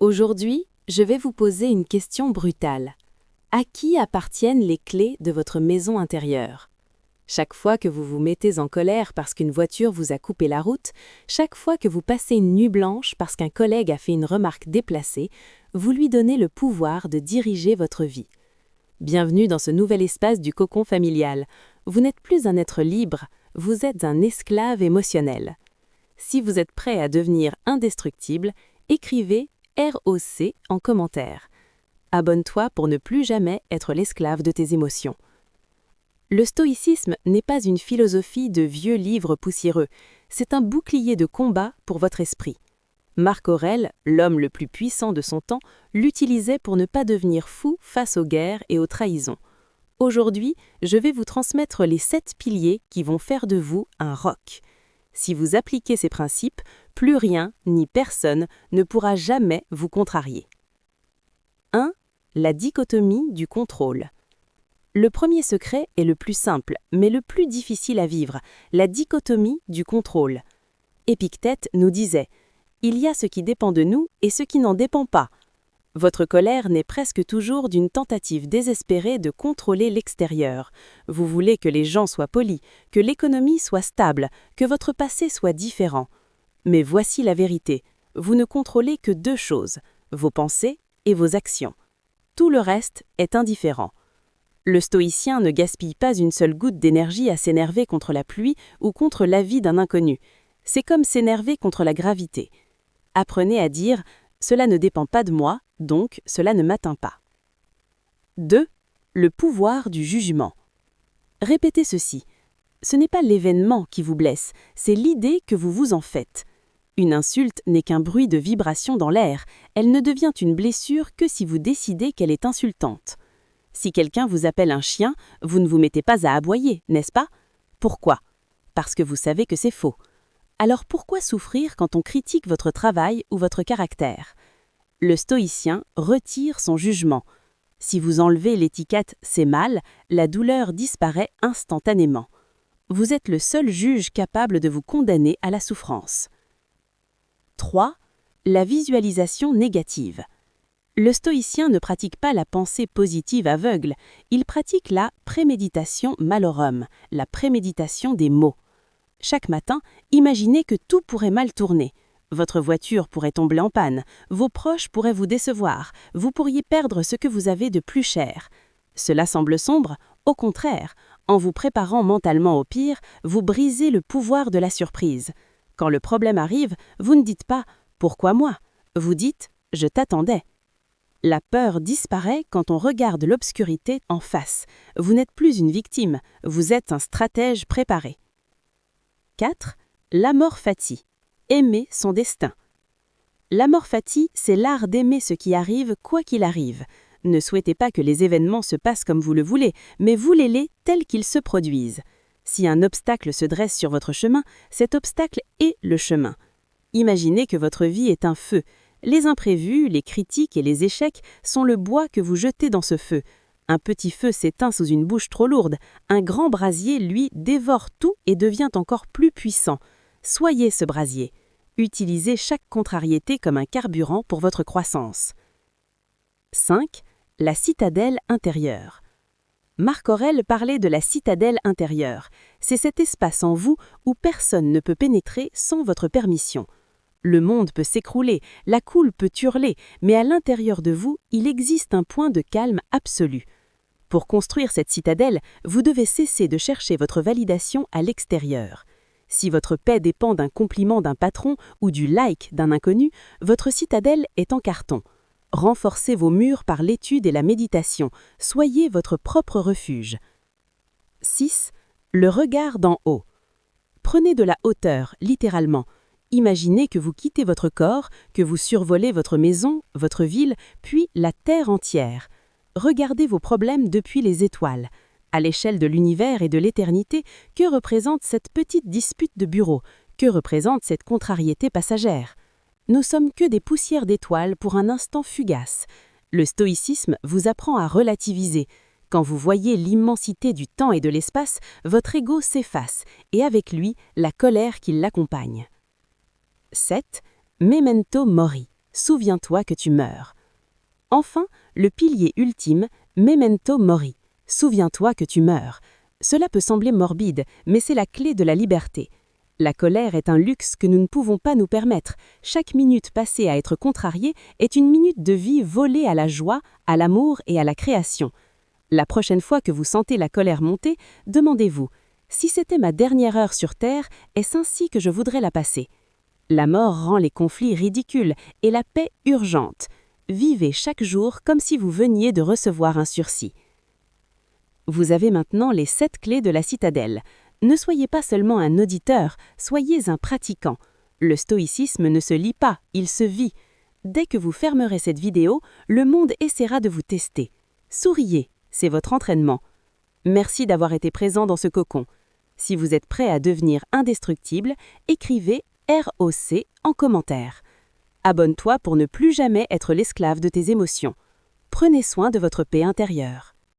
Aujourd'hui, je vais vous poser une question brutale. À qui appartiennent les clés de votre maison intérieure? Chaque fois que vous vous mettez en colère parce qu'une voiture vous a coupé la route, chaque fois que vous passez une nuit blanche parce qu'un collègue a fait une remarque déplacée, vous lui donnez le pouvoir de diriger votre vie. Bienvenue dans ce nouvel espace du cocon familial. Vous n'êtes plus un être libre, vous êtes un esclave émotionnel. Si vous êtes prêt à devenir indestructible, écrivez ROC en commentaire. Abonne-toi pour ne plus jamais être l'esclave de tes émotions. Le stoïcisme n'est pas une philosophie de vieux livres poussiéreux, c'est un bouclier de combat pour votre esprit. Marc Aurèle, l'homme le plus puissant de son temps, l'utilisait pour ne pas devenir fou face aux guerres et aux trahisons. Aujourd'hui, je vais vous transmettre les 7 piliers qui vont faire de vous un roc. Si vous appliquez ces principes, plus rien ni personne ne pourra jamais vous contrarier. 1. La dichotomie du contrôle. Le premier secret est le plus simple, mais le plus difficile à vivre, la dichotomie du contrôle. Épictète nous disait « Il y a ce qui dépend de nous et ce qui n'en dépend pas ». Votre colère naît presque toujours d'une tentative désespérée de contrôler l'extérieur. Vous voulez que les gens soient polis, que l'économie soit stable, que votre passé soit différent. Mais voici la vérité, vous ne contrôlez que 2 choses, vos pensées et vos actions. Tout le reste est indifférent. Le stoïcien ne gaspille pas une seule goutte d'énergie à s'énerver contre la pluie ou contre l'avis d'un inconnu. C'est comme s'énerver contre la gravité. Apprenez à dire « cela ne dépend pas de moi, donc cela ne m'atteint pas ». 2. Le pouvoir du jugement. Répétez ceci. Ce n'est pas l'événement qui vous blesse, c'est l'idée que vous vous en faites. Une insulte n'est qu'un bruit de vibration dans l'air, elle ne devient une blessure que si vous décidez qu'elle est insultante. Si quelqu'un vous appelle un chien, vous ne vous mettez pas à aboyer, n'est-ce pas? Pourquoi? Parce que vous savez que c'est faux. Alors pourquoi souffrir quand on critique votre travail ou votre caractère? Le stoïcien retire son jugement. Si vous enlevez l'étiquette « c'est mal », la douleur disparaît instantanément. Vous êtes le seul juge capable de vous condamner à la souffrance. 3. La visualisation négative. Le stoïcien ne pratique pas la pensée positive aveugle, il pratique la préméditation malorum, la préméditation des maux. Chaque matin, imaginez que tout pourrait mal tourner. Votre voiture pourrait tomber en panne, vos proches pourraient vous décevoir, vous pourriez perdre ce que vous avez de plus cher. Cela semble sombre, au contraire, en vous préparant mentalement au pire, vous brisez le pouvoir de la surprise. Quand le problème arrive, vous ne dites pas « pourquoi moi ?», vous dites « je t'attendais ». La peur disparaît quand on regarde l'obscurité en face. Vous n'êtes plus une victime, vous êtes un stratège préparé. 4. L'amor fati. Aimer son destin. L'amor fati, c'est l'art d'aimer ce qui arrive quoi qu'il arrive. Ne souhaitez pas que les événements se passent comme vous le voulez, mais voulez-les tels qu'ils se produisent. Si un obstacle se dresse sur votre chemin, cet obstacle est le chemin. Imaginez que votre vie est un feu. Les imprévus, les critiques et les échecs sont le bois que vous jetez dans ce feu. Un petit feu s'éteint sous une bouche trop lourde. Un grand brasier, lui, dévore tout et devient encore plus puissant. Soyez ce brasier. Utilisez chaque contrariété comme un carburant pour votre croissance. 5. La citadelle intérieure. Marc Aurèle parlait de la citadelle intérieure. C'est cet espace en vous où personne ne peut pénétrer sans votre permission. Le monde peut s'écrouler, la coule peut hurler, mais à l'intérieur de vous, il existe un point de calme absolu. Pour construire cette citadelle, vous devez cesser de chercher votre validation à l'extérieur. Si votre paix dépend d'un compliment d'un patron ou du like d'un inconnu, votre citadelle est en carton. Renforcez vos murs par l'étude et la méditation. Soyez votre propre refuge. 6. Le regard d'en haut. Prenez de la hauteur, littéralement. Imaginez que vous quittez votre corps, que vous survolez votre maison, votre ville, puis la terre entière. Regardez vos problèmes depuis les étoiles. À l'échelle de l'univers et de l'éternité, que représente cette petite dispute de bureau? Que représente cette contrariété passagère? Nous sommes que des poussières d'étoiles pour un instant fugace. Le stoïcisme vous apprend à relativiser. Quand vous voyez l'immensité du temps et de l'espace, votre ego s'efface, et avec lui, la colère qui l'accompagne. 7. Memento mori. souviens-toi que tu meurs. Enfin, le pilier ultime, memento mori, souviens-toi que tu meurs. Cela peut sembler morbide, mais c'est la clé de la liberté. La colère est un luxe que nous ne pouvons pas nous permettre. Chaque minute passée à être contrarié est une minute de vie volée à la joie, à l'amour et à la création. La prochaine fois que vous sentez la colère monter, demandez-vous « Si c'était ma dernière heure sur Terre, est-ce ainsi que je voudrais la passer ?» La mort rend les conflits ridicules et la paix urgente. Vivez chaque jour comme si vous veniez de recevoir un sursis. Vous avez maintenant les 7 clés de la citadelle. Ne soyez pas seulement un auditeur, soyez un pratiquant. Le stoïcisme ne se lit pas, il se vit. Dès que vous fermerez cette vidéo, le monde essaiera de vous tester. Souriez, c'est votre entraînement. Merci d'avoir été présent dans ce cocon. Si vous êtes prêt à devenir indestructible, écrivez ROC en commentaire. Abonne-toi pour ne plus jamais être l'esclave de tes émotions. Prenez soin de votre paix intérieure.